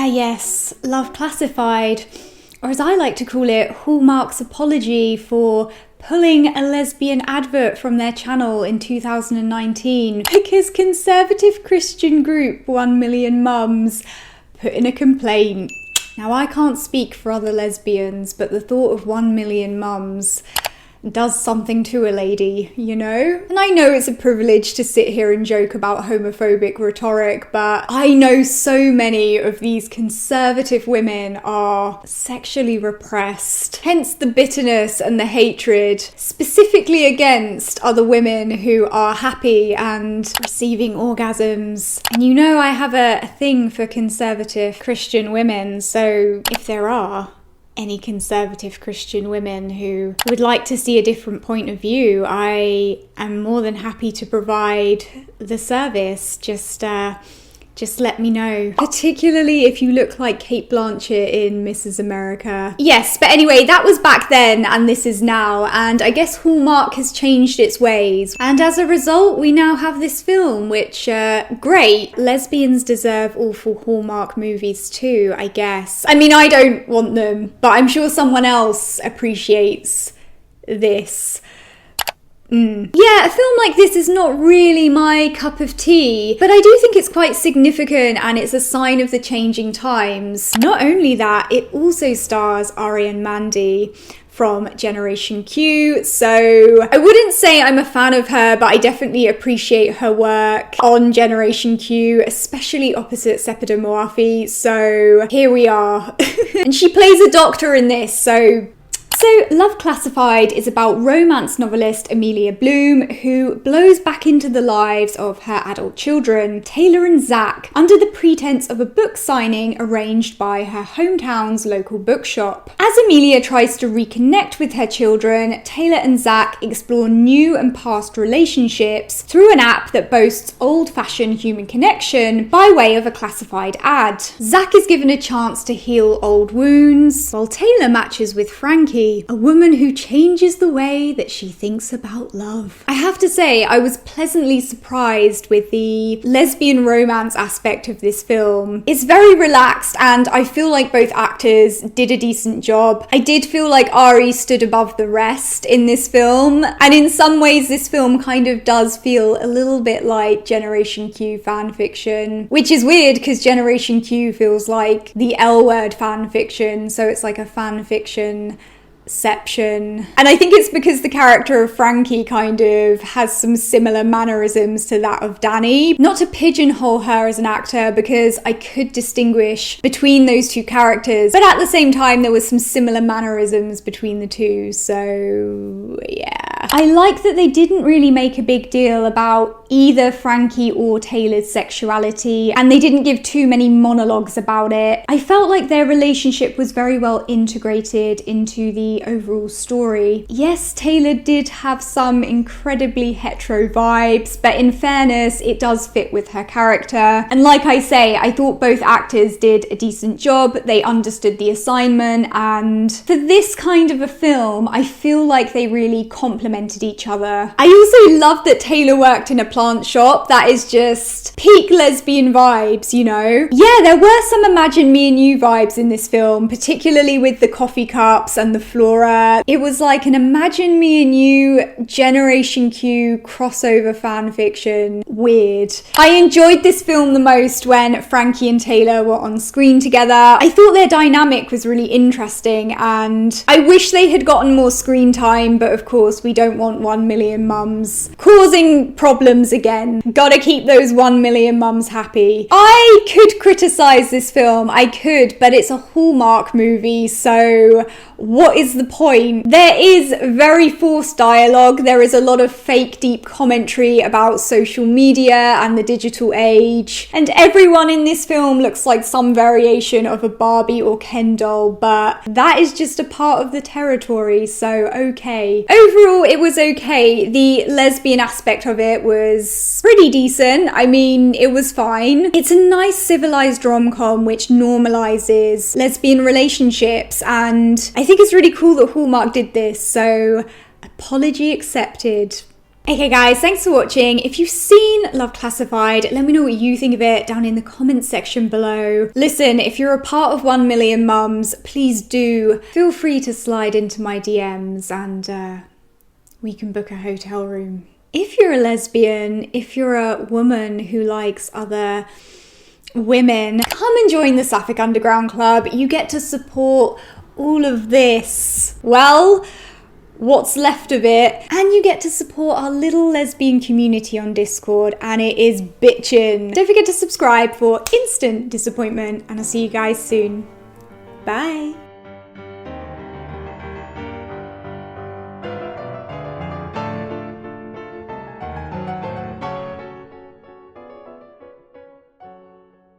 Yes, Love Classified, or as I like to call it, Hallmark's apology for pulling a lesbian advert from their channel in 2019 because conservative Christian group 1 Million Mums put in a complaint. Now, I can't speak for other lesbians, but the thought of 1 million mums does something to a lady, you know? And I know it's a privilege to sit here and joke about homophobic rhetoric, but I know so many of these conservative women are sexually repressed. Hence the bitterness and the hatred, specifically against other women who are happy and receiving orgasms. And you know I have a thing for conservative Christian women, so if there are any conservative Christian women who would like to see a different point of view, I am more than happy to provide the service. Just let me know. Particularly if you look like Cate Blanchett in Mrs. America. Yes, but anyway, that was back then and this is now. And I guess Hallmark has changed its ways. And as a result, we now have this film, which, great. Lesbians deserve awful Hallmark movies too, I guess. I mean, I don't want them, but I'm sure someone else appreciates this. Yeah, a film like this is not really my cup of tea, but I do think it's quite significant and it's a sign of the changing times. Not only that, it also stars Arian Mandy from Generation Q, so I wouldn't say I'm a fan of her, but I definitely appreciate her work on Generation Q, especially opposite Sepideh Moafi, so here we are. And she plays a doctor in this, So Love Classified is about romance novelist Amelia Bloom, who blows back into the lives of her adult children, Taylor and Zach, under the pretense of a book signing arranged by her hometown's local bookshop. As Amelia tries to reconnect with her children, Taylor and Zach explore new and past relationships through an app that boasts old-fashioned human connection by way of a classified ad. Zach is given a chance to heal old wounds, while Taylor matches with Frankie, a woman who changes the way that she thinks about love. I have to say, I was pleasantly surprised with the lesbian romance aspect of this film. It's very relaxed and I feel like both actors did a decent job. I did feel like Ari stood above the rest in this film, and in some ways this film kind of does feel a little bit like Generation Q fanfiction, which is weird because Generation Q feels like the L Word fanfiction, so it's like a fanfiction Ception. And I think it's because the character of Frankie kind of has some similar mannerisms to that of Danny. Not to pigeonhole her as an actor, because I could distinguish between those two characters, but at the same time there was some similar mannerisms between the two, so yeah. I like that they didn't really make a big deal about either Frankie or Taylor's sexuality, and they didn't give too many monologues about it. I felt like their relationship was very well integrated into the overall story. Yes, Taylor did have some incredibly hetero vibes, but in fairness, it does fit with her character. And like I say, I thought both actors did a decent job. They understood the assignment, and for this kind of a film, I feel like they really complemented each other. I also love that Taylor worked in a plant shop. That is just peak lesbian vibes, you know? Yeah, there were some Imagine Me and You vibes in this film, particularly with the coffee cups and the flora. It was like an Imagine Me and You Generation Q crossover fan fiction. Weird. I enjoyed this film the most when Frankie and Taylor were on screen together. I thought their dynamic was really interesting, and I wish they had gotten more screen time, but of course we don't want 1 million mums causing problems again. Gotta keep those 1 million mums happy. I could criticize this film, I could, but it's a Hallmark movie, so what is the point? There is very forced dialogue. There is a lot of fake deep commentary about social media and the digital age, and everyone in this film looks like some variation of a Barbie or Ken doll, but that is just a part of the territory, so okay. Overall, it was okay. The lesbian aspect of it was pretty decent. I mean, it was fine. It's a nice civilized rom-com which normalizes lesbian relationships, and I think it's really cool that Hallmark did this, so apology accepted. Okay guys, thanks for watching. If you've seen Love Classified, let me know what you think of it down in the comments section below. Listen, if you're a part of 1 Million Mums, please do feel free to slide into my DMs and we can book a hotel room. If you're a lesbian, if you're a woman who likes other women, come and join the Sapphic Underground Club. You get to support all of this. Well, what's left of it, and you get to support our little lesbian community on Discord, and it is bitchin'. Don't forget to subscribe for instant disappointment, and I'll see you guys soon. Bye.